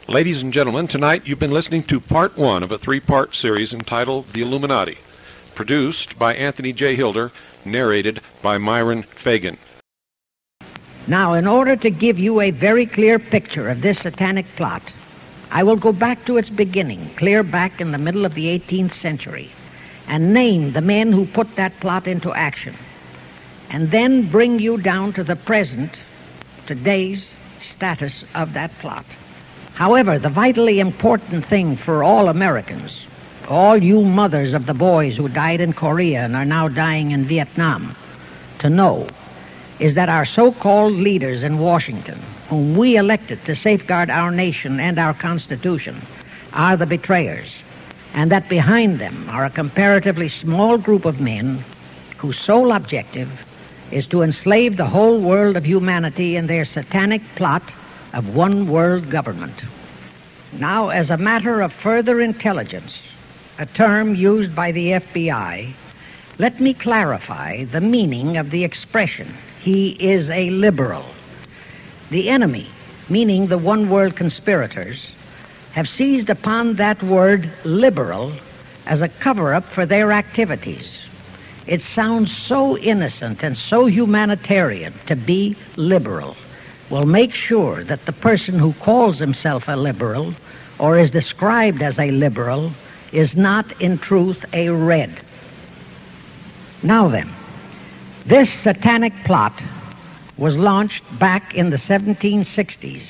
Ladies and gentlemen, tonight you've been listening to part one of a three-part series entitled The Illuminati, produced by Anthony J. Hilder, narrated by Myron Fagan. Now, in order to give you a very clear picture of this satanic plot, I will go back to its beginning, clear back in the middle of the 18th century, and name the men who put that plot into action, and then bring you down to the present, today's status of that plot. However, the vitally important thing for all Americans, all you mothers of the boys who died in Korea and are now dying in Vietnam, to know is that our so-called leaders in Washington, whom we elected to safeguard our nation and our Constitution, are the betrayers, and that behind them are a comparatively small group of men whose sole objective is to enslave the whole world of humanity in their satanic plot of one world government. Now, as a matter of further intelligence, a term used by the FBI, let me clarify the meaning of the expression, "He is a liberal." The enemy, meaning the one world conspirators, have seized upon that word liberal as a cover-up for their activities. It sounds so innocent and so humanitarian to be liberal. Well, make sure that the person who calls himself a liberal or is described as a liberal is not in truth a red. Now then, this satanic plot was launched back in the 1760s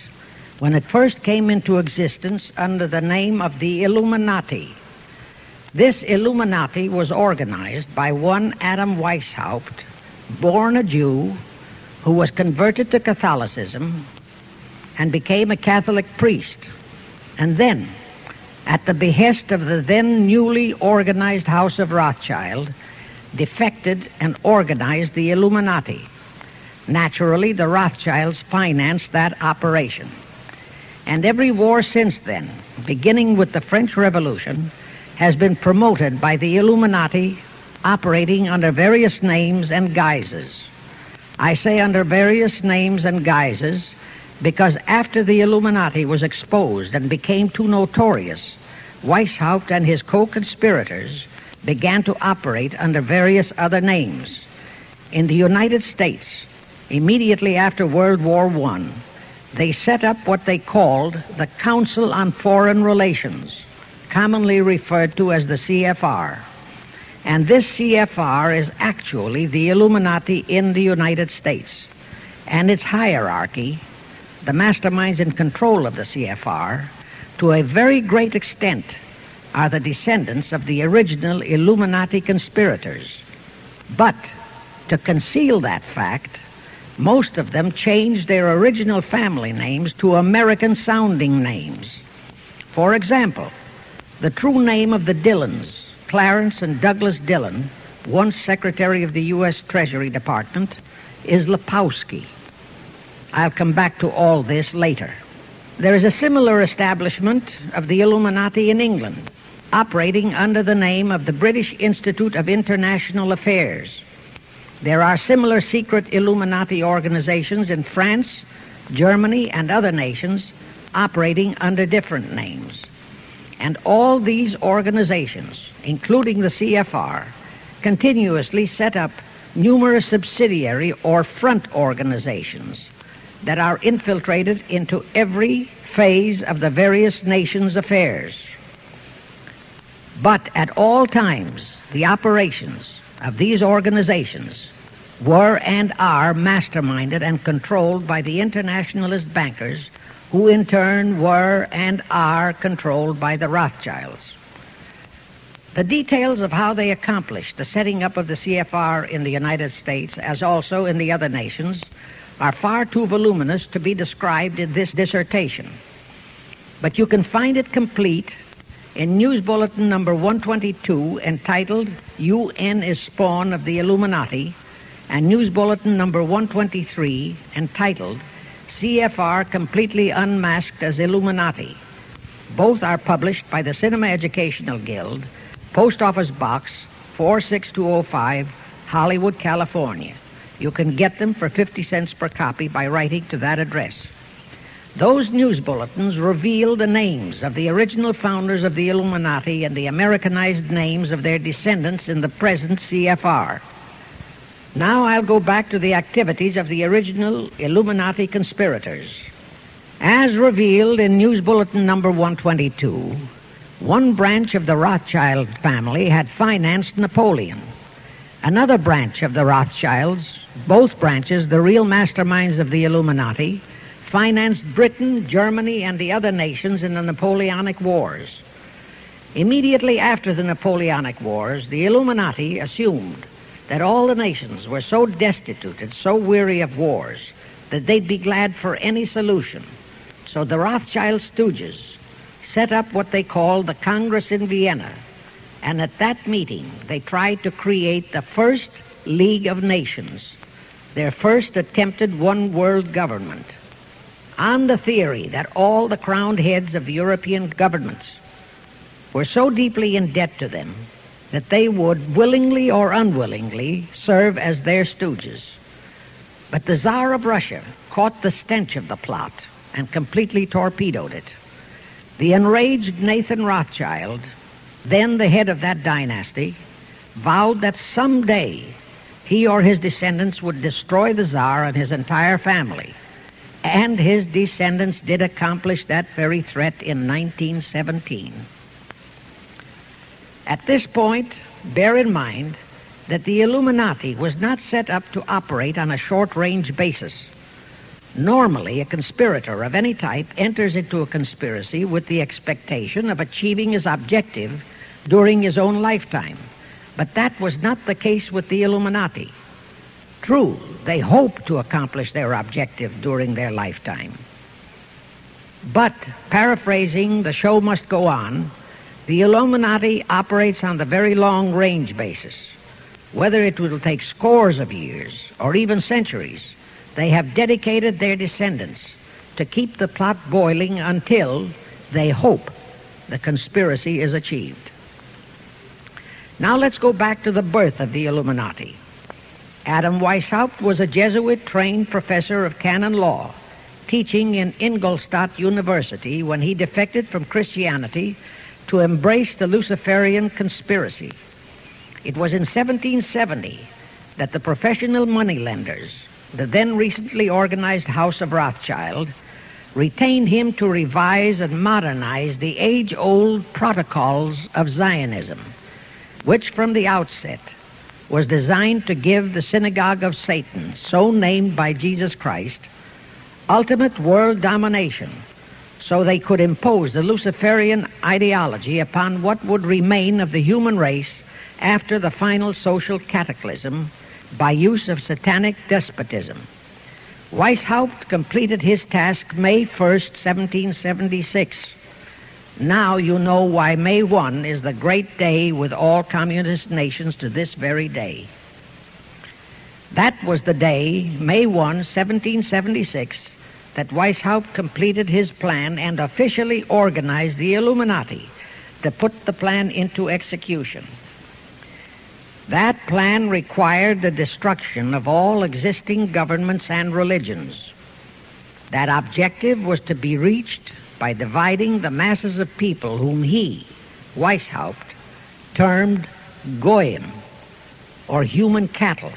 when it first came into existence under the name of the Illuminati. This Illuminati was organized by one Adam Weishaupt, born a Jew, who was converted to Catholicism and became a Catholic priest, and then, at the behest of the then newly organized House of Rothschild, defected and organized the Illuminati. Naturally, the Rothschilds financed that operation. And every war since then, beginning with the French Revolution, has been promoted by the Illuminati operating under various names and guises. I say under various names and guises because after the Illuminati was exposed and became too notorious, Weishaupt and his co-conspirators began to operate under various other names. In the United States, immediately after World War I, they set up what they called the Council on Foreign Relations, commonly referred to as the CFR. And this CFR is actually the Illuminati in the United States. And its hierarchy, the masterminds in control of the CFR, to a very great extent, are the descendants of the original Illuminati conspirators. But to conceal that fact, most of them changed their original family names to American-sounding names. For example, the true name of the Dillons, Clarence and Douglas Dillon, once Secretary of the U.S. Treasury Department, is Lepowski. I'll come back to all this later. There is a similar establishment of the Illuminati in England, operating under the name of the British Institute of International Affairs. There are similar secret Illuminati organizations in France, Germany, and other nations operating under different names. And all these organizations, including the CFR, continuously set up numerous subsidiary or front organizations that are infiltrated into every phase of the various nations' affairs. But at all times, the operations of these organizations were and are masterminded and controlled by the internationalist bankers, who in turn were and are controlled by the Rothschilds. The details of how they accomplished the setting up of the CFR in the United States, as also in the other nations, are far too voluminous to be described in this dissertation. But you can find it complete in News Bulletin number 122, entitled UN is Spawn of the Illuminati, and News Bulletin number 123, entitled CFR Completely Unmasked as Illuminati. Both are published by the Cinema Educational Guild, Post Office Box 46205, Hollywood, California. You can get them for 50 cents per copy by writing to that address. Those news bulletins revealed the names of the original founders of the Illuminati and the Americanized names of their descendants in the present CFR. Now I'll go back to the activities of the original Illuminati conspirators. As revealed in News Bulletin number 122, one branch of the Rothschild family had financed Napoleon. Another branch of the Rothschilds, both branches the real masterminds of the Illuminati, financed Britain, Germany, and the other nations in the Napoleonic Wars. Immediately after the Napoleonic Wars, the Illuminati assumed that all the nations were so destitute and so weary of wars that they'd be glad for any solution. So the Rothschild stooges set up what they called the Congress in Vienna, and at that meeting they tried to create the first League of Nations, their first attempted one world government, on the theory that all the crowned heads of the European governments were so deeply in debt to them that they would willingly or unwillingly serve as their stooges. But the Tsar of Russia caught the stench of the plot and completely torpedoed it. The enraged Nathan Rothschild, then the head of that dynasty, vowed that someday he or his descendants would destroy the Tsar and his entire family. And his descendants did accomplish that very threat in 1917. At this point, bear in mind that the Illuminati was not set up to operate on a short-range basis. Normally, a conspirator of any type enters into a conspiracy with the expectation of achieving his objective during his own lifetime. But that was not the case with the Illuminati. True, they hoped to accomplish their objective during their lifetime. But, paraphrasing The Show Must Go On, the Illuminati operates on the very long-range basis. Whether it will take scores of years or even centuries, they have dedicated their descendants to keep the plot boiling until they hope the conspiracy is achieved. Now let's go back to the birth of the Illuminati. Adam Weishaupt was a Jesuit-trained professor of canon law, teaching in Ingolstadt University when he defected from Christianity to embrace the Luciferian conspiracy. It was in 1770 that the professional moneylenders, the then recently organized House of Rothschild, retained him to revise and modernize the age-old protocols of Zionism, which from the outset was designed to give the synagogue of Satan, so named by Jesus Christ, ultimate world domination, so they could impose the Luciferian ideology upon what would remain of the human race after the final social cataclysm by use of satanic despotism. Weishaupt completed his task May 1st, 1776. Now you know why May 1 is the great day with all communist nations to this very day. That was the day, May 1, 1776, that Weishaupt completed his plan and officially organized the Illuminati to put the plan into execution. That plan required the destruction of all existing governments and religions. That objective was to be reached by dividing the masses of people whom he, Weishaupt, termed Goyim, or human cattle,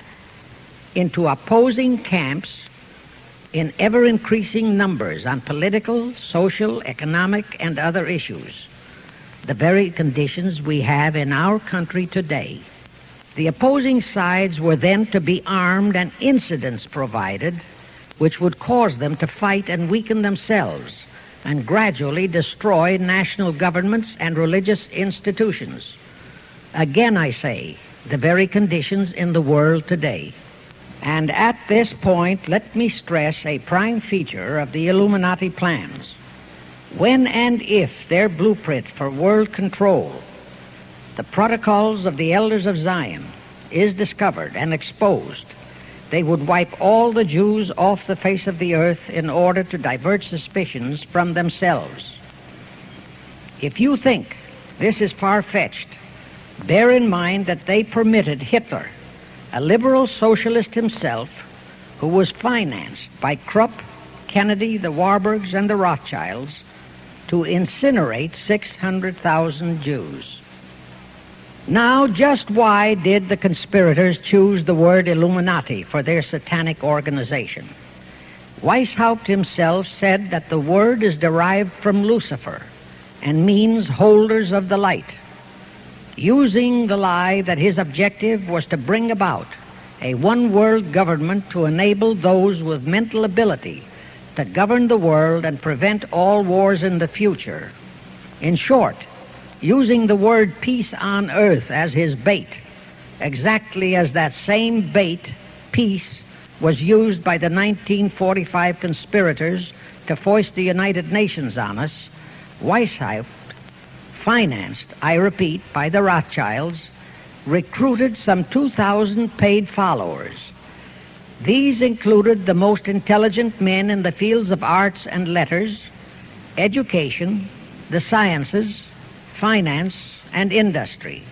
into opposing camps in ever-increasing numbers on political, social, economic, and other issues, the very conditions we have in our country today. The opposing sides were then to be armed and incidents provided which would cause them to fight and weaken themselves and gradually destroy national governments and religious institutions. Again, I say, the very conditions in the world today. And at this point, let me stress a prime feature of the Illuminati plans. When and if their blueprint for world control, the protocols of the elders of Zion, is discovered and exposed, they would wipe all the Jews off the face of the earth in order to divert suspicions from themselves. If you think this is far-fetched, bear in mind that they permitted Hitler, a liberal socialist himself, who was financed by Krupp, Kennedy, the Warburgs, and the Rothschilds to incinerate 600,000 Jews. Now, just why did the conspirators choose the word Illuminati for their satanic organization? Weishaupt himself said that the word is derived from Lucifer and means holders of the light, using the lie that his objective was to bring about a one-world government to enable those with mental ability to govern the world and prevent all wars in the future. In short, using the word peace on earth as his bait, exactly as that same bait, peace, was used by the 1945 conspirators to foist the United Nations on us. Weishaupt, financed, I repeat, by the Rothschilds, recruited some 2,000 paid followers. These included the most intelligent men in the fields of arts and letters, education, the sciences, finance, and industry.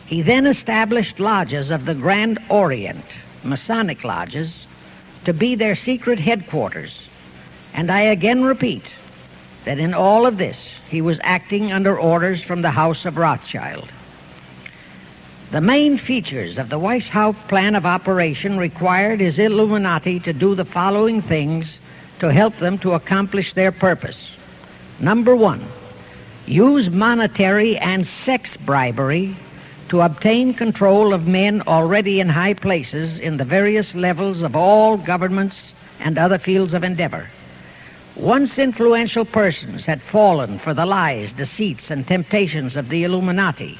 He then established lodges of the Grand Orient, Masonic lodges, to be their secret headquarters. And I again repeat that in all of this, he was acting under orders from the House of Rothschild. The main features of the Weishaupt plan of operation required his Illuminati to do the following things to help them to accomplish their purpose. Number one, use monetary and sex bribery to obtain control of men already in high places in the various levels of all governments and other fields of endeavor. Once influential persons had fallen for the lies, deceits, and temptations of the Illuminati,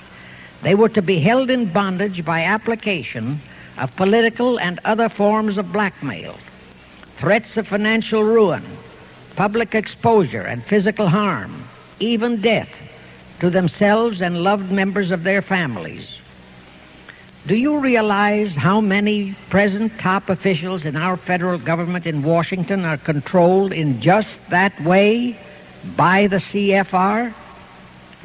they were to be held in bondage by application of political and other forms of blackmail, threats of financial ruin, public exposure and physical harm, even death, to themselves and loved members of their families. Do you realize how many present top officials in our federal government in Washington are controlled in just that way by the CFR?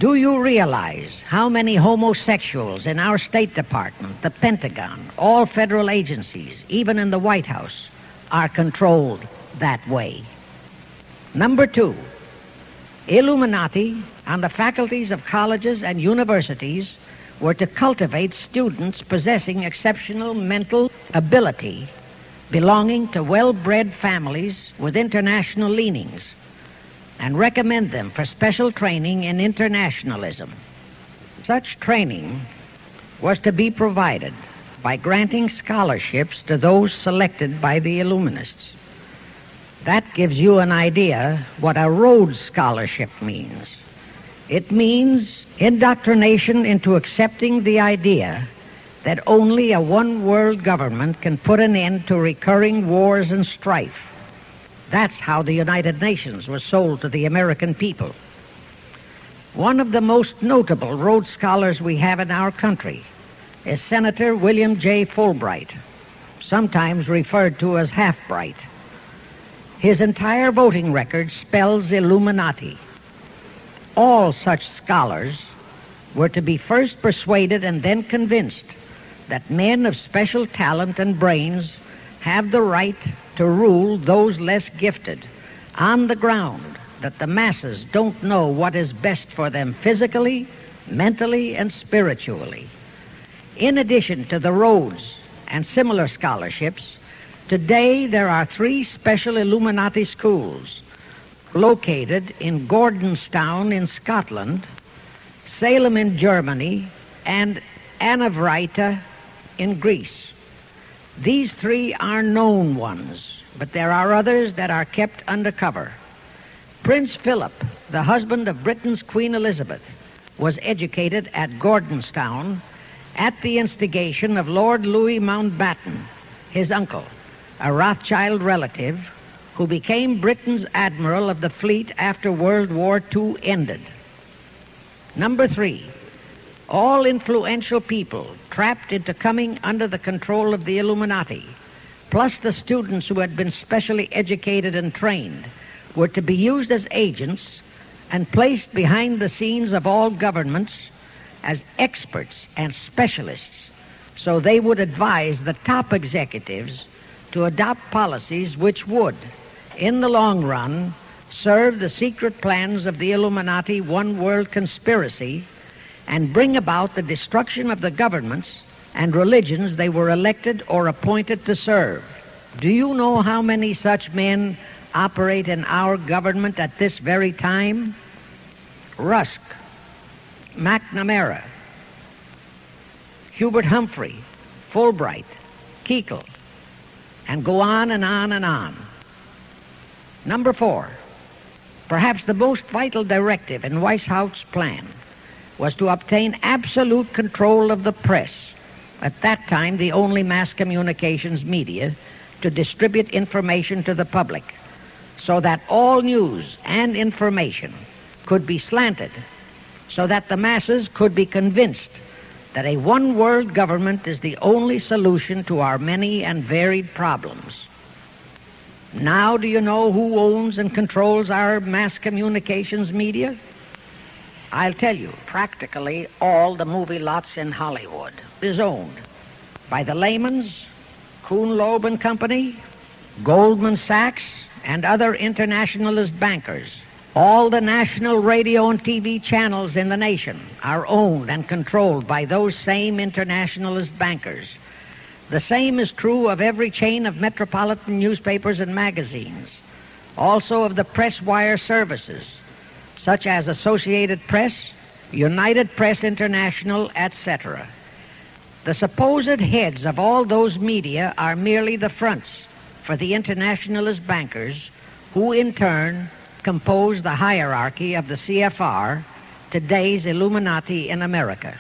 Do you realize how many homosexuals in our State Department, the Pentagon, all federal agencies, even in the White House, are controlled that way? Number two, Illuminati on the faculties of colleges and universities were to cultivate students possessing exceptional mental ability, belonging to well-bred families with international leanings, and recommend them for special training in internationalism. Such training was to be provided by granting scholarships to those selected by the Illuminists. That gives you an idea what a Rhodes Scholarship means. It means indoctrination into accepting the idea that only a one-world government can put an end to recurring wars and strife. That's how the United Nations was sold to the American people. One of the most notable Rhodes Scholars we have in our country is Senator William J. Fulbright, sometimes referred to as Half-Bright. His entire voting record spells Illuminati. All such scholars were to be first persuaded and then convinced that men of special talent and brains have the right to rule those less gifted on the ground that the masses don't know what is best for them physically, mentally, and spiritually. In addition to the Rhodes and similar scholarships, today there are 3 special Illuminati schools located in Gordonstown in Scotland, Salem in Germany, and Anavrita in Greece. These 3 are known ones, but there are others that are kept undercover. Prince Philip, the husband of Britain's Queen Elizabeth, was educated at Gordonstown at the instigation of Lord Louis Mountbatten, his uncle, a Rothschild relative who became Britain's admiral of the fleet after World War II ended. Number 3, all influential people trapped into coming under the control of the Illuminati, plus the students who had been specially educated and trained, were to be used as agents and placed behind the scenes of all governments as experts and specialists, so they would advise the top executives to adopt policies which would, in the long run, serve the secret plans of the Illuminati one-world conspiracy and bring about the destruction of the governments and religions they were elected or appointed to serve. Do you know how many such men operate in our government at this very time? Rusk, McNamara, Hubert Humphrey, Fulbright, Kuchel, and go on and on and on. Number 4, perhaps the most vital directive in Weishaupt's plan was to obtain absolute control of the press, at that time the only mass communications media, to distribute information to the public, so that all news and information could be slanted, so that the masses could be convinced that a one-world government is the only solution to our many and varied problems. Now do you know who owns and controls our mass communications media? I'll tell you, practically all the movie lots in Hollywood is owned by the Lehmans, Kuhn, Loeb and Company, Goldman Sachs, and other internationalist bankers. All the national radio and TV channels in the nation are owned and controlled by those same internationalist bankers. The same is true of every chain of metropolitan newspapers and magazines, also of the press wire services, such as Associated Press, United Press International, etc. The supposed heads of all those media are merely the fronts for the internationalist bankers, who in turn compose the hierarchy of the CFR, today's Illuminati in America.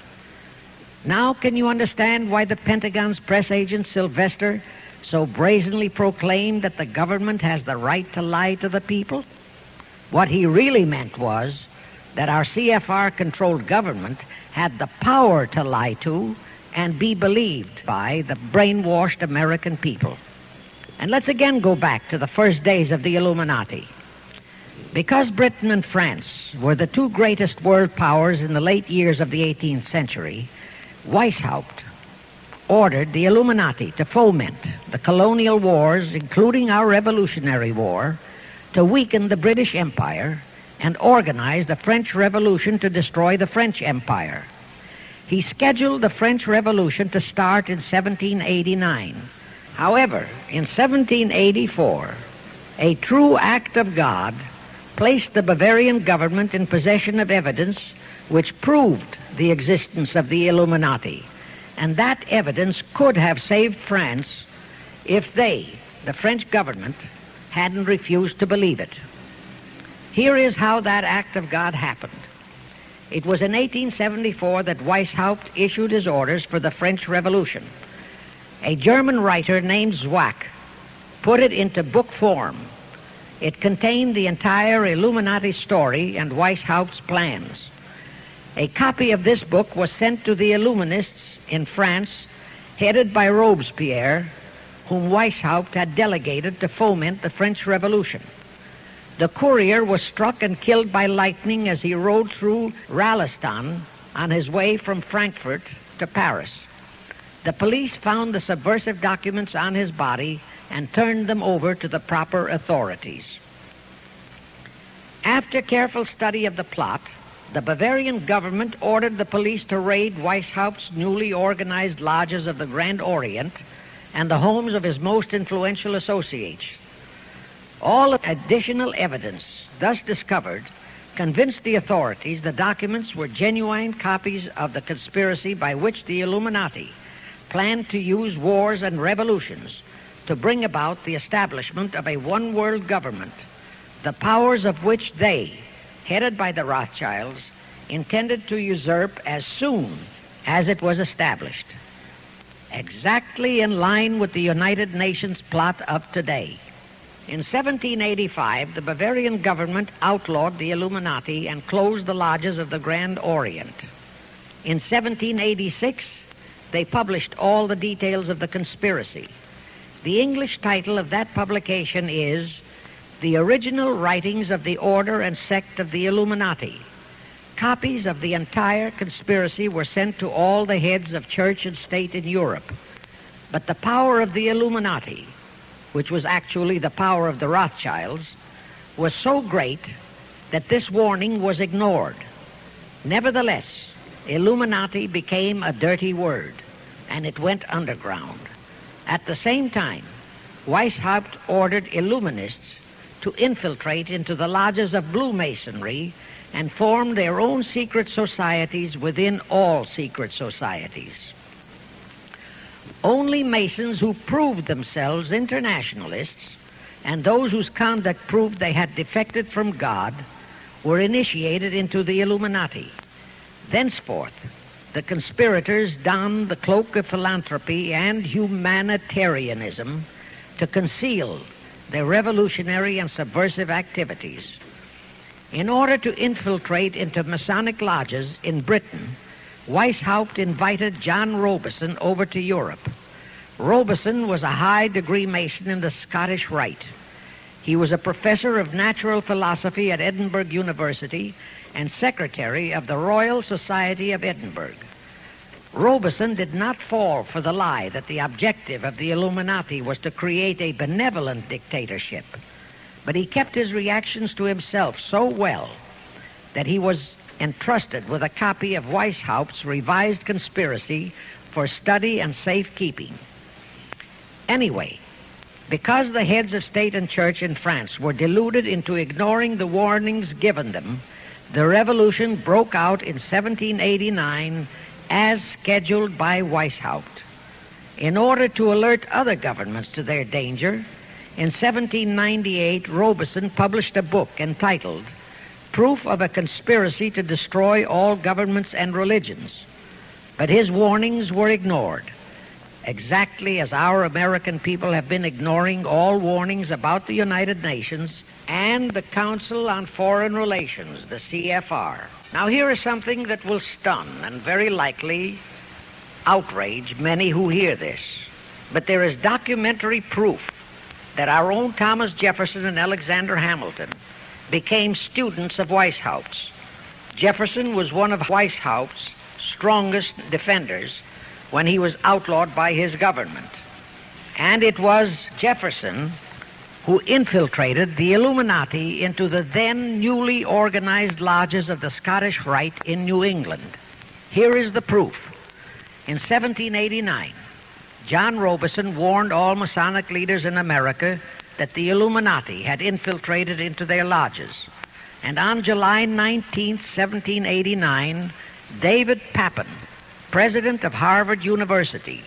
Now can you understand why the Pentagon's press agent Sylvester so brazenly proclaimed that the government has the right to lie to the people? What he really meant was that our CFR-controlled government had the power to lie to and be believed by the brainwashed American people. And let's again go back to the first days of the Illuminati. Because Britain and France were the two greatest world powers in the late years of the 18th century, Weishaupt ordered the Illuminati to foment the colonial wars, including our Revolutionary War, to weaken the British Empire and organize the French Revolution to destroy the French Empire. He scheduled the French Revolution to start in 1789. However, in 1784, a true act of God placed the Bavarian government in possession of evidence which proved the existence of the Illuminati, and that evidence could have saved France if they, the French government, hadn't refused to believe it. Here is how that act of God happened. It was in 1874 that Weishaupt issued his orders for the French Revolution. A German writer named Zwack put it into book form. It contained the entire Illuminati story and Weishaupt's plans. A copy of this book was sent to the Illuminists in France, headed by Robespierre, whom Weishaupt had delegated to foment the French Revolution. The courier was struck and killed by lightning as he rode through Ralston on his way from Frankfurt to Paris. The police found the subversive documents on his body and turned them over to the proper authorities. After careful study of the plot, the Bavarian government ordered the police to raid Weishaupt's newly organized lodges of the Grand Orient and the homes of his most influential associates. All additional evidence thus discovered convinced the authorities the documents were genuine copies of the conspiracy by which the Illuminati planned to use wars and revolutions to bring about the establishment of a one-world government, the powers of which they, headed by the Rothschilds, intended to usurp as soon as it was established, exactly in line with the United Nations plot of today. In 1785, the Bavarian government outlawed the Illuminati and closed the lodges of the Grand Orient. In 1786, they published all the details of the conspiracy. The English title of that publication is The Original Writings of the Order and Sect of the Illuminati. Copies of the entire conspiracy were sent to all the heads of church and state in Europe. But the power of the Illuminati which was actually the power of the Rothschilds, was so great that this warning was ignored. Nevertheless, Illuminati became a dirty word, and it went underground. At the same time, Weishaupt ordered Illuminists to infiltrate into the lodges of Blue Masonry and form their own secret societies within all secret societies. Only Masons who proved themselves internationalists and those whose conduct proved they had defected from God were initiated into the Illuminati. Thenceforth, the conspirators donned the cloak of philanthropy and humanitarianism to conceal their revolutionary and subversive activities. In order to infiltrate into Masonic lodges in Britain, Weishaupt invited John Robison over to Europe. Robison was a high-degree Mason in the Scottish Rite. He was a professor of natural philosophy at Edinburgh University and secretary of the Royal Society of Edinburgh. Robison did not fall for the lie that the objective of the Illuminati was to create a benevolent dictatorship, but he kept his reactions to himself so well that he was entrusted with a copy of Weishaupt's revised conspiracy for study and safekeeping. Anyway, because the heads of state and church in France were deluded into ignoring the warnings given them, the revolution broke out in 1789 as scheduled by Weishaupt. In order to alert other governments to their danger, in 1798 Robison published a book entitled Proof of a Conspiracy to Destroy All Governments and Religions. But his warnings were ignored, exactly as our American people have been ignoring all warnings about the United Nations and the Council on Foreign Relations, the CFR. Now here is something that will stun and very likely outrage many who hear this. But there is documentary proof that our own Thomas Jefferson and Alexander Hamilton became students of Weishaupt's. Jefferson was one of Weishaupt's strongest defenders when he was outlawed by his government. And it was Jefferson who infiltrated the Illuminati into the then newly organized lodges of the Scottish Rite in New England. Here is the proof. In 1789, John Robison warned all Masonic leaders in America that the Illuminati had infiltrated into their lodges. And on July 19, 1789, David Papin, president of Harvard University,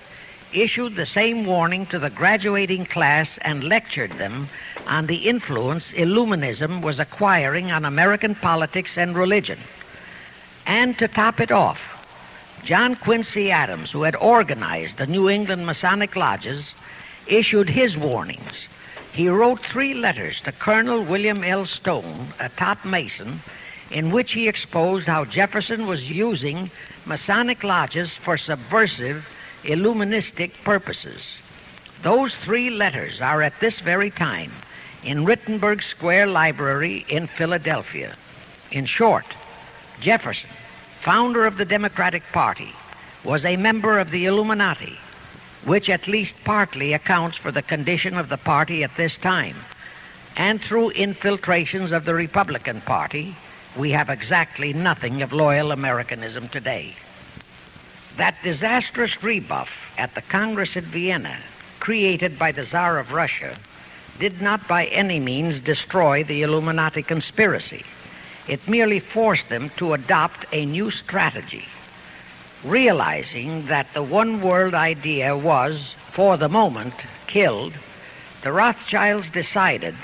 issued the same warning to the graduating class and lectured them on the influence Illuminism was acquiring on American politics and religion. And to top it off, John Quincy Adams, who had organized the New England Masonic lodges, issued his warnings. He wrote 3 letters to Colonel William L. Stone, a top Mason, in which he exposed how Jefferson was using Masonic lodges for subversive, Illuministic purposes. Those 3 letters are at this very time in Rittenberg Square Library in Philadelphia. In short, Jefferson, founder of the Democratic Party, was a member of the Illuminati, which at least partly accounts for the condition of the party at this time. And through infiltrations of the Republican Party, we have exactly nothing of loyal Americanism today. That disastrous rebuff at the Congress at Vienna, created by the Tsar of Russia, did not by any means destroy the Illuminati conspiracy. It merely forced them to adopt a new strategy. Realizing that the one world idea was, for the moment, killed, the Rothschilds decided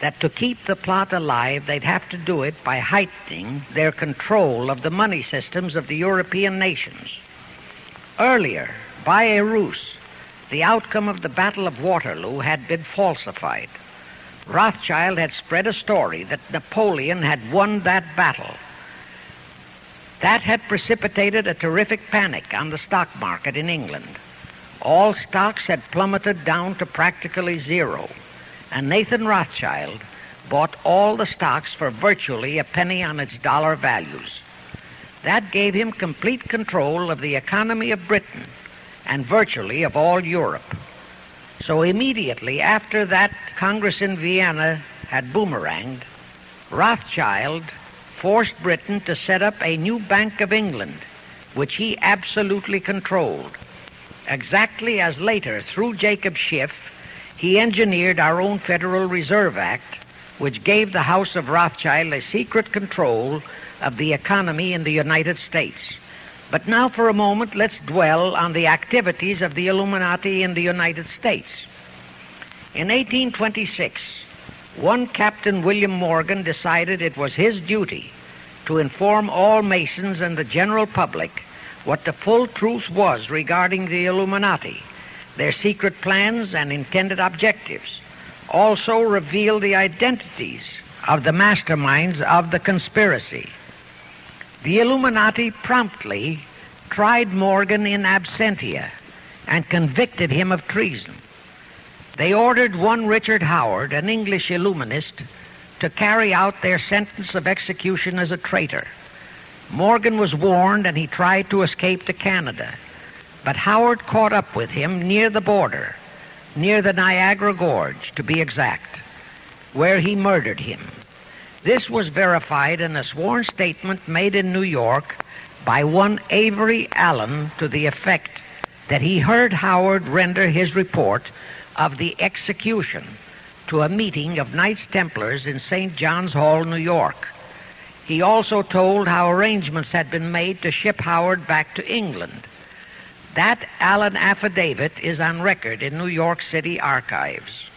that to keep the plot alive, they'd have to do it by heightening their control of the money systems of the European nations. Earlier, by a ruse, the outcome of the Battle of Waterloo had been falsified. Rothschild had spread a story that Napoleon had won that battle. That had precipitated a terrific panic on the stock market in England. All stocks had plummeted down to practically zero, and Nathan Rothschild bought all the stocks for virtually a penny on its dollar values. That gave him complete control of the economy of Britain and virtually of all Europe. So immediately after that Congress in Vienna had boomeranged, Rothschild forced Britain to set up a new Bank of England, which he absolutely controlled, exactly as later, through Jacob Schiff, he engineered our own Federal Reserve Act, which gave the House of Rothschild a secret control of the economy in the United States. But now for a moment, let's dwell on the activities of the Illuminati in the United States. In 1826, one Captain William Morgan decided it was his duty to inform all Masons and the general public what the full truth was regarding the Illuminati, their secret plans and intended objectives. Also reveal the identities of the masterminds of the conspiracy. The Illuminati promptly tried Morgan in absentia and convicted him of treason. They ordered one Richard Howard, an English Illuminist, to carry out their sentence of execution as a traitor. Morgan was warned and he tried to escape to Canada, but Howard caught up with him near the border, near the Niagara Gorge, to be exact, where he murdered him. This was verified in a sworn statement made in New York by one Avery Allen to the effect that he heard Howard render his report of the execution to a meeting of Knights Templars in St. John's Hall, New York. He also told how arrangements had been made to ship Howard back to England. That Allen affidavit is on record in New York City archives.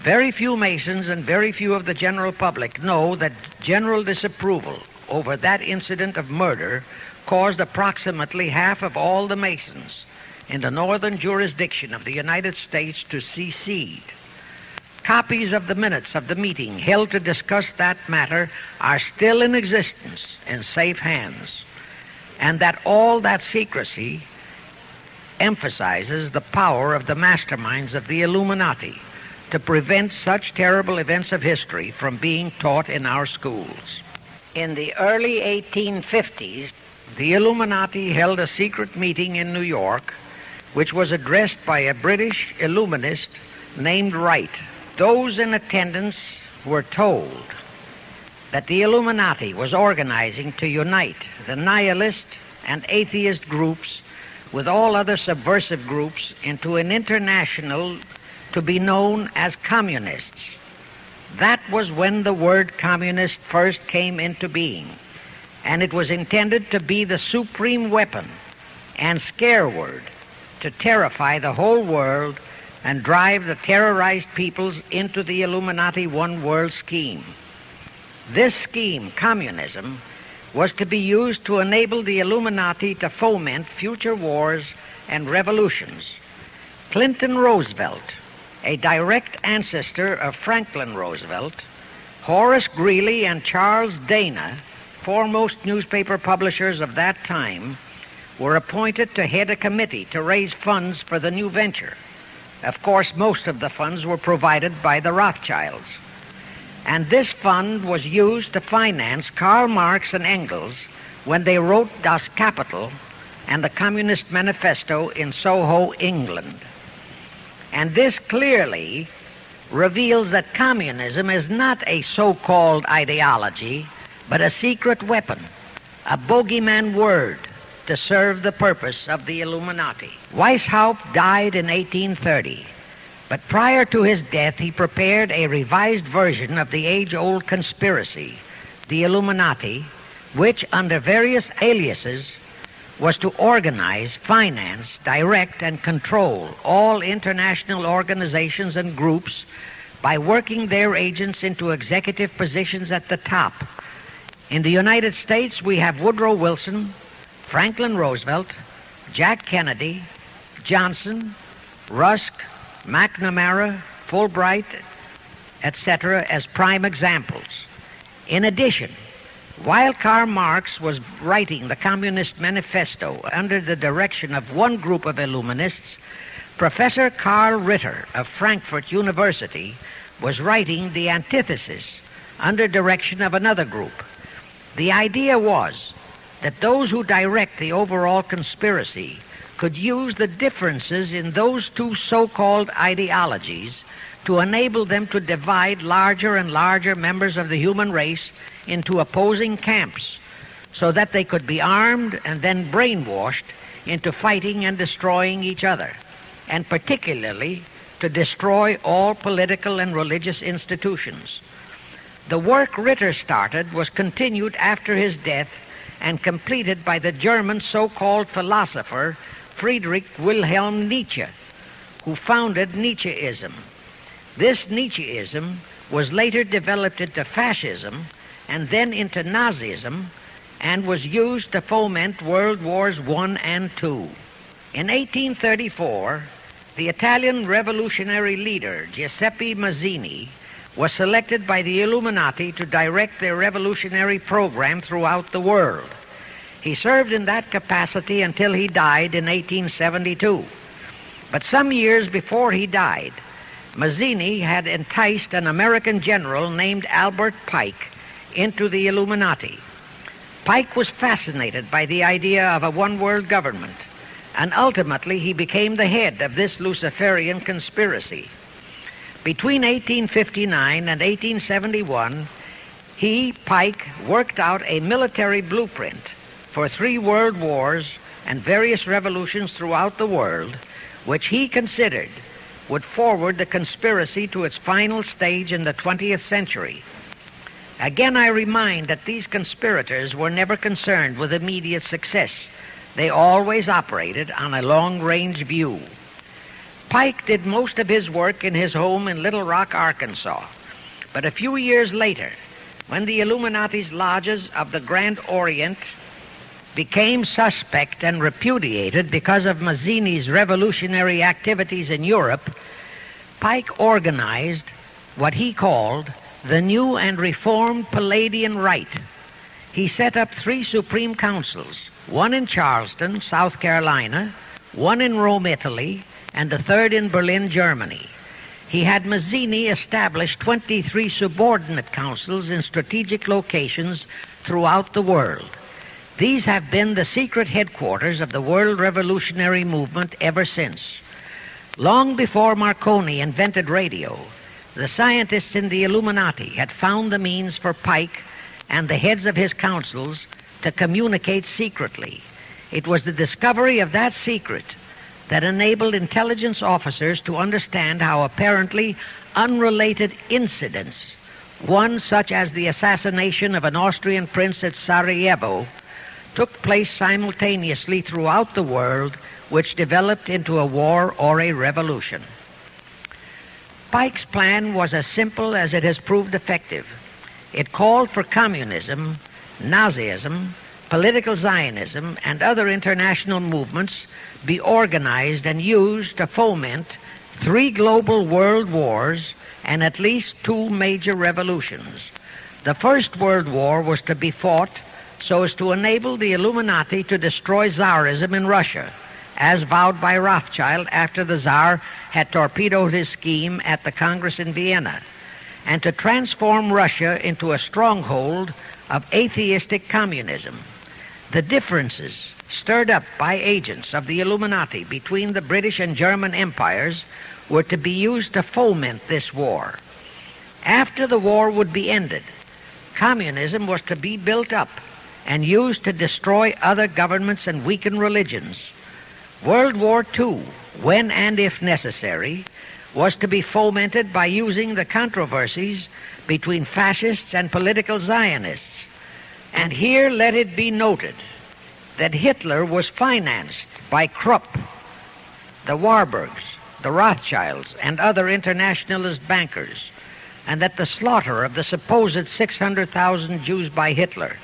Very few Masons and very few of the general public know that general disapproval over that incident of murder caused approximately half of all the Masons in the northern jurisdiction of the United States to secede. Copies of the minutes of the meeting held to discuss that matter are still in existence in safe hands, and that all that secrecy emphasizes the power of the masterminds of the Illuminati to prevent such terrible events of history from being taught in our schools. In the early 1850s, the Illuminati held a secret meeting in New York, which was addressed by a British Illuminist named Wright. Those in attendance were told that the Illuminati was organizing to unite the nihilist and atheist groups with all other subversive groups into an international to be known as communists. That was when the word communist first came into being, and it was intended to be the supreme weapon and scare word to terrify the whole world and drive the terrorized peoples into the Illuminati one world scheme. This scheme, communism, was to be used to enable the Illuminati to foment future wars and revolutions. Clinton Roosevelt, a direct ancestor of Franklin Roosevelt, Horace Greeley and Charles Dana, foremost newspaper publishers of that time, were appointed to head a committee to raise funds for the new venture. Of course, most of the funds were provided by the Rothschilds. And this fund was used to finance Karl Marx and Engels when they wrote Das Kapital and the Communist Manifesto in Soho, England. And this clearly reveals that communism is not a so-called ideology, but a secret weapon, a bogeyman word to serve the purpose of the Illuminati. Weishaupt died in 1830, but prior to his death he prepared a revised version of the age-old conspiracy, the Illuminati, which under various aliases was to organize, finance, direct, and control all international organizations and groups by working their agents into executive positions at the top. In the United States, we have Woodrow Wilson, Franklin Roosevelt, Jack Kennedy, Johnson, Rusk, McNamara, Fulbright, etc. as prime examples. In addition, while Karl Marx was writing the Communist Manifesto under the direction of one group of Illuminists, Professor Karl Ritter of Frankfurt University was writing the antithesis under direction of another group. The idea was that those who direct the overall conspiracy could use the differences in those two so-called ideologies to enable them to divide larger and larger members of the human race into opposing camps so that they could be armed and then brainwashed into fighting and destroying each other, and particularly to destroy all political and religious institutions. The work Ritter started was continued after his death and completed by the German so-called philosopher Friedrich Wilhelm Nietzsche, who founded Nietzscheism. This Nietzscheism was later developed into fascism and then into Nazism, and was used to foment World Wars I and II. In 1834, the Italian revolutionary leader Giuseppe Mazzini was selected by the Illuminati to direct their revolutionary program throughout the world. He served in that capacity until he died in 1872. But some years before he died, Mazzini had enticed an American general named Albert Pike into the Illuminati. Pike was fascinated by the idea of a one-world government, and ultimately he became the head of this Luciferian conspiracy. Between 1859 and 1871, Pike, worked out a military blueprint for 3 world wars and various revolutions throughout the world, which he considered would forward the conspiracy to its final stage in the 20th century. Again, I remind that these conspirators were never concerned with immediate success. They always operated on a long-range view. Pike did most of his work in his home in Little Rock, Arkansas. But a few years later, when the Illuminati's lodges of the Grand Orient became suspect and repudiated because of Mazzini's revolutionary activities in Europe, Pike organized what he called the New and Reformed Palladian Rite. He set up 3 supreme councils, one in Charleston, South Carolina, one in Rome, Italy, and the 3rd in Berlin, Germany. He had Mazzini establish 23 subordinate councils in strategic locations throughout the world. These have been the secret headquarters of the world revolutionary movement ever since. Long before Marconi invented radio, the scientists in the Illuminati had found the means for Pike and the heads of his councils to communicate secretly. It was the discovery of that secret that enabled intelligence officers to understand how apparently unrelated incidents, one such as the assassination of an Austrian prince at Sarajevo, took place simultaneously throughout the world, which developed into a war or a revolution. Pike's plan was as simple as it has proved effective. It called for communism, Nazism, political Zionism, and other international movements be organized and used to foment 3 global world wars and at least 2 major revolutions. The First World War was to be fought so as to enable the Illuminati to destroy Tsarism in Russia, as vowed by Rothschild after the Tsar had torpedoed his scheme at the Congress in Vienna, and to transform Russia into a stronghold of atheistic communism. The differences stirred up by agents of the Illuminati between the British and German empires were to be used to foment this war. After the war would be ended, communism was to be built up and used to destroy other governments and weaken religions. World War II, when and if necessary, was to be fomented by using the controversies between fascists and political Zionists. And here let it be noted that Hitler was financed by Krupp, the Warburgs, the Rothschilds, and other internationalist bankers, and that the slaughter of the supposed 600,000 Jews by Hitler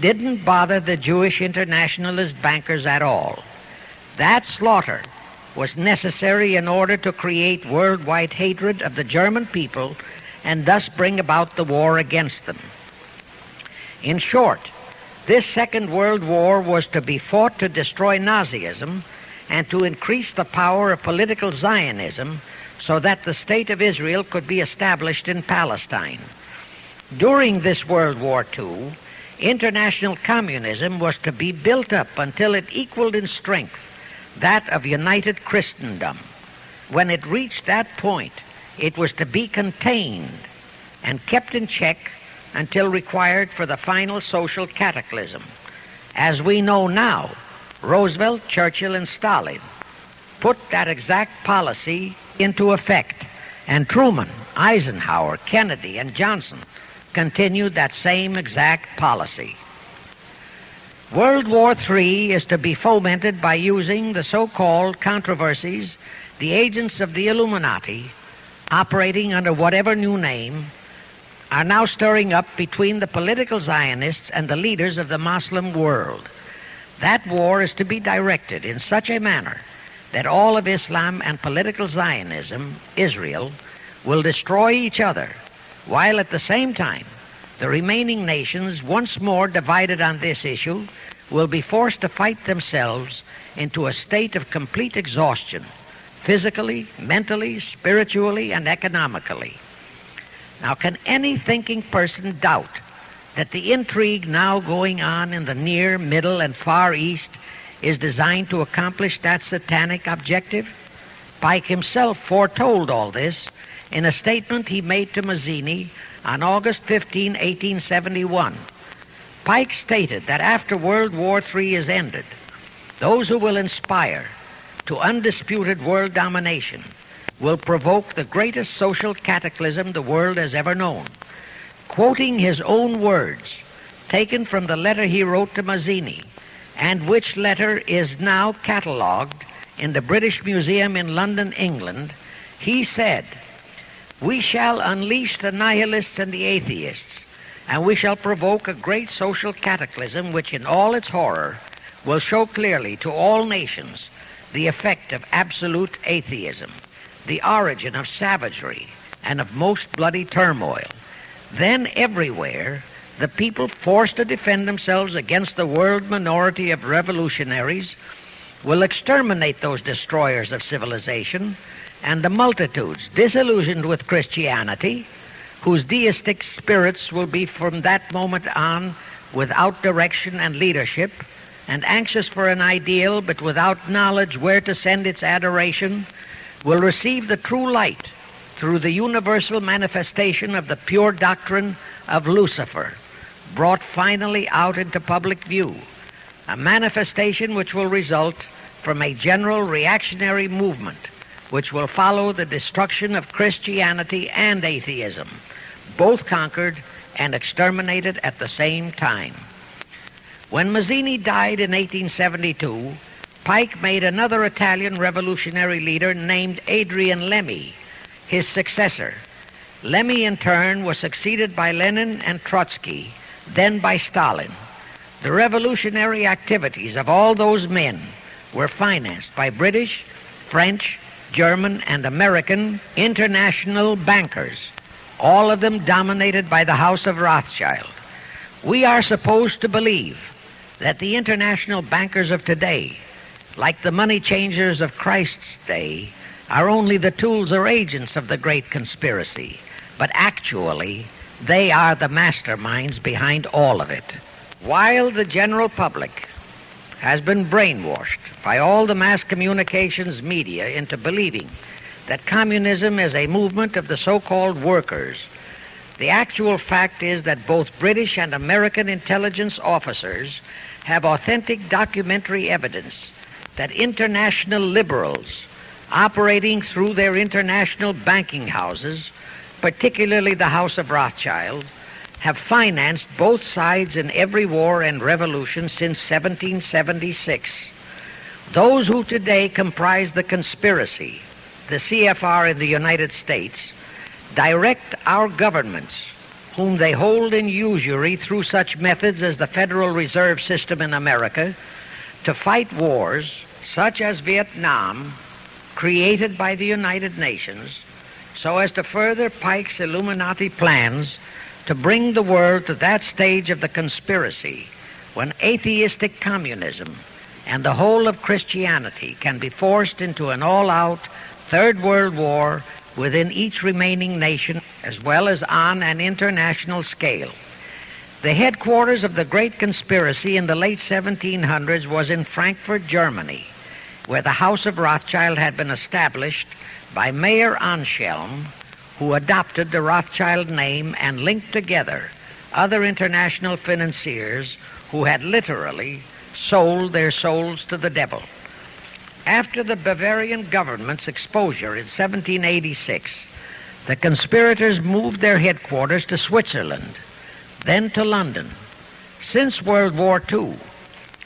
didn't bother the Jewish internationalist bankers at all. That slaughter was necessary in order to create worldwide hatred of the German people and thus bring about the war against them. In short, this Second World War was to be fought to destroy Nazism and to increase the power of political Zionism so that the State of Israel could be established in Palestine. During this World War II, international communism was to be built up until it equaled in strength that of united Christendom. When it reached that point, it was to be contained and kept in check until required for the final social cataclysm. As we know now, Roosevelt, Churchill, and Stalin put that exact policy into effect, and Truman, Eisenhower, Kennedy, and Johnson continued that same exact policy. World War III is to be fomented by using the so-called controversies the agents of the Illuminati, operating under whatever new name, are now stirring up between the political Zionists and the leaders of the Muslim world. That war is to be directed in such a manner that all of Islam and political Zionism, Israel, will destroy each other, while at the same time the remaining nations, once more divided on this issue, will be forced to fight themselves into a state of complete exhaustion, physically, mentally, spiritually, and economically. Now, can any thinking person doubt that the intrigue now going on in the Near, Middle, and Far East is designed to accomplish that satanic objective? Pike himself foretold all this in a statement he made to Mazzini on August 15, 1871. Pike stated that after World War III is ended, those who will inspire to undisputed world domination will provoke the greatest social cataclysm the world has ever known. Quoting his own words, taken from the letter he wrote to Mazzini, and which letter is now catalogued in the British Museum in London, England, he said, "We shall unleash the nihilists and the atheists, and we shall provoke a great social cataclysm which in all its horror will show clearly to all nations the effect of absolute atheism, the origin of savagery and of most bloody turmoil. Then everywhere the people forced to defend themselves against the world minority of revolutionaries will exterminate those destroyers of civilization, and the multitudes disillusioned with Christianity, whose deistic spirits will be from that moment on without direction and leadership, and anxious for an ideal but without knowledge where to send its adoration, will receive the true light through the universal manifestation of the pure doctrine of Lucifer, brought finally out into public view, a manifestation which will result from a general reactionary movement which will follow the destruction of Christianity and atheism, both conquered and exterminated at the same time." When Mazzini died in 1872, Pike made another Italian revolutionary leader named Adrian Lemmy his successor. Lemmy, in turn, was succeeded by Lenin and Trotsky, then by Stalin. The revolutionary activities of all those men were financed by British, French, German, and American international bankers, all of them dominated by the House of Rothschild. We are supposed to believe that the international bankers of today, like the money changers of Christ's day, are only the tools or agents of the great conspiracy, but actually they are the masterminds behind all of it. While the general public has been brainwashed by all the mass communications media into believing that communism is a movement of the so-called workers, the actual fact is that both British and American intelligence officers have authentic documentary evidence that international liberals operating through their international banking houses, particularly the House of Rothschild, have financed both sides in every war and revolution since 1776. Those who today comprise the conspiracy, the CFR in the United States, direct our governments, whom they hold in usury through such methods as the Federal Reserve System in America, to fight wars such as Vietnam, created by the United Nations, so as to further Pike's Illuminati plans to bring the world to that stage of the conspiracy when atheistic communism and the whole of Christianity can be forced into an all-out Third World War within each remaining nation, as well as on an international scale. The headquarters of the great conspiracy in the late 1700s was in Frankfurt, Germany. where the House of Rothschild had been established by Mayer Anschelm, who adopted the Rothschild name and linked together other international financiers who had literally sold their souls to the devil. After the Bavarian government's exposure in 1786, the conspirators moved their headquarters to Switzerland, then to London. Since World War II,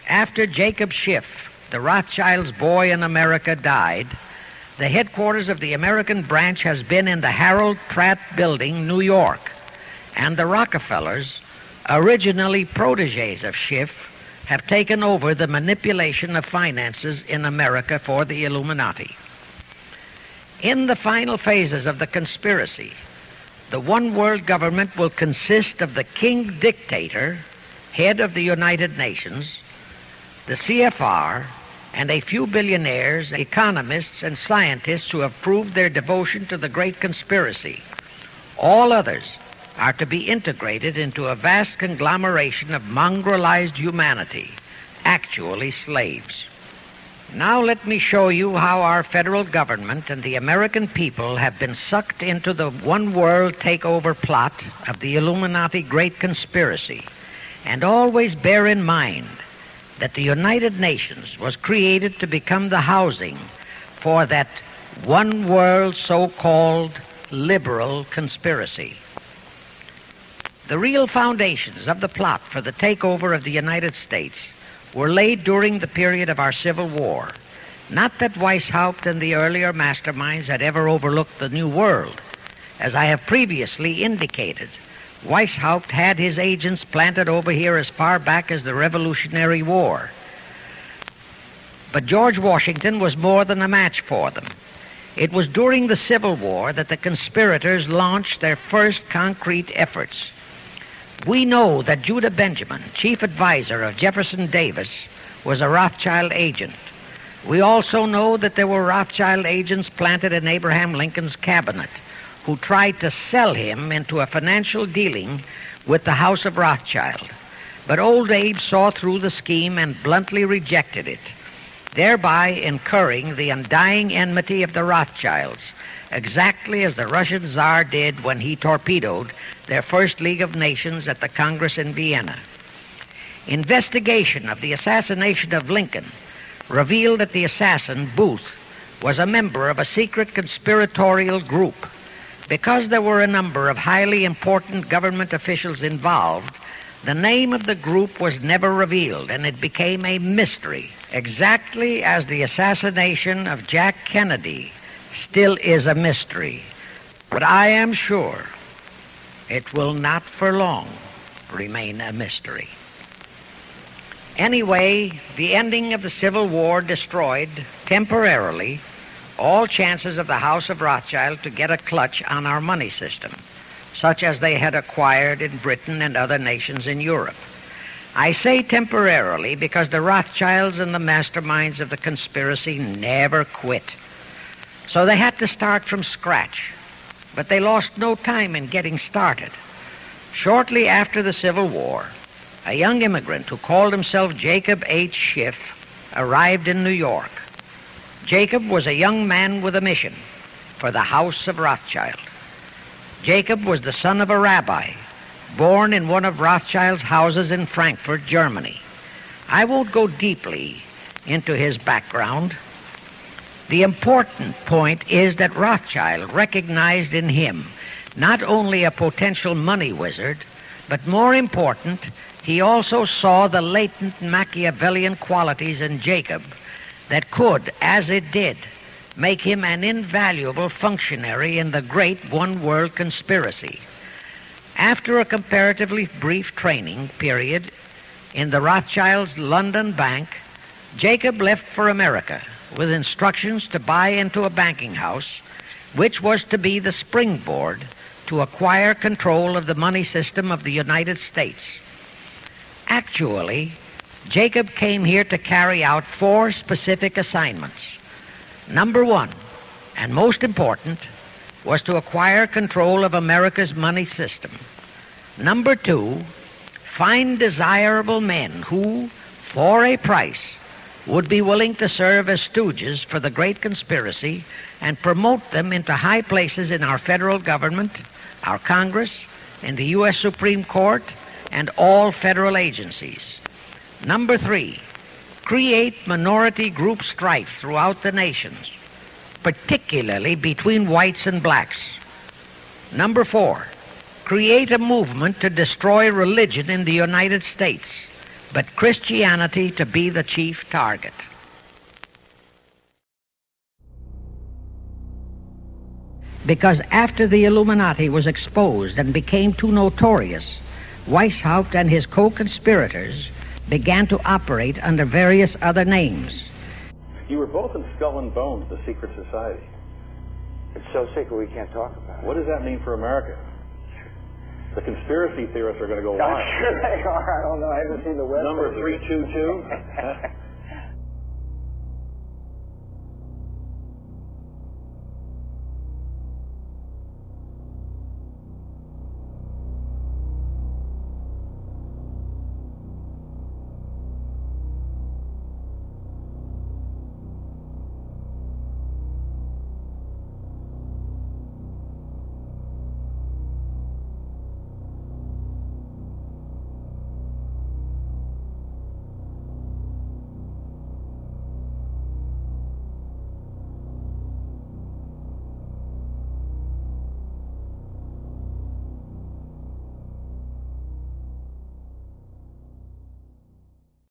after Jacob Schiff, the Rothschilds' boy in America, died, the headquarters of the American branch has been in the Harold Pratt Building, New York, and the Rockefellers, originally protégés of Schiff, have taken over the manipulation of finances in America for the Illuminati. In the final phases of the conspiracy, the one world government will consist of the king dictator, head of the United Nations, the CFR, and a few billionaires, economists, and scientists who have proved their devotion to the great conspiracy. All others are to be integrated into a vast conglomeration of mongrelized humanity, actually slaves. Now let me show you how our federal government and the American people have been sucked into the one world takeover plot of the Illuminati great conspiracy. And always bear in mind that the United Nations was created to become the housing for that one world so-called liberal conspiracy. The real foundations of the plot for the takeover of the United States were laid during the period of our Civil War. Not that Weishaupt and the earlier masterminds had ever overlooked the New World. As I have previously indicated, Weishaupt had his agents planted over here as far back as the Revolutionary War. But George Washington was more than a match for them. It was during the Civil War that the conspirators launched their first concrete efforts. We know that Judah Benjamin, chief advisor of Jefferson Davis, was a Rothschild agent. We also know that there were Rothschild agents planted in Abraham Lincoln's cabinet who tried to sell him into a financial dealing with the House of Rothschild. But old Abe saw through the scheme and bluntly rejected it, thereby incurring the undying enmity of the Rothschilds, exactly as the Russian Tsar did when he torpedoed their first League of Nations at the Congress in Vienna. Investigation of the assassination of Lincoln revealed that the assassin, Booth, was a member of a secret conspiratorial group. Because there were a number of highly important government officials involved, the name of the group was never revealed, and it became a mystery, exactly as the assassination of Jack Kennedy still is a mystery. But I am sure it will not for long remain a mystery. Anyway, the ending of the Civil War destroyed, temporarily, all chances of the House of Rothschild to get a clutch on our money system, such as they had acquired in Britain and other nations in Europe. I say temporarily because the Rothschilds and the masterminds of the conspiracy never quit. So they had to start from scratch, but they lost no time in getting started. Shortly after the Civil War, a young immigrant who called himself Jacob H. Schiff arrived in New York. Jacob was a young man with a mission for the House of Rothschild. Jacob was the son of a rabbi, born in one of Rothschild's houses in Frankfurt, Germany. I won't go deeply into his background. The important point is that Rothschild recognized in him not only a potential money wizard, but more important, he also saw the latent Machiavellian qualities in Jacob that could, as it did, make him an invaluable functionary in the great one-world conspiracy. After a comparatively brief training period in the Rothschilds' London bank, Jacob left for America with instructions to buy into a banking house, which was to be the springboard to acquire control of the money system of the United States. Actually, Jacob came here to carry out 4 specific assignments. Number 1, and most important, was to acquire control of America's money system. Number 2, find desirable men who, for a price, would be willing to serve as stooges for the great conspiracy and promote them into high places in our federal government, our Congress, in the U.S. Supreme Court, and all federal agencies. Number 3, create minority group strife throughout the nations, particularly between whites and blacks. Number 4, create a movement to destroy religion in the United States, but Christianity to be the chief target. Because after the Illuminati was exposed and became too notorious, Weishaupt and his co-conspirators began to operate under various other names. You were both in Skull and Bones, the secret society. It's so secret we can't talk about it. What does that mean for America? The conspiracy theorists are going to go wild. I'm sure they are. I don't know. I haven't seen the website. Number 322.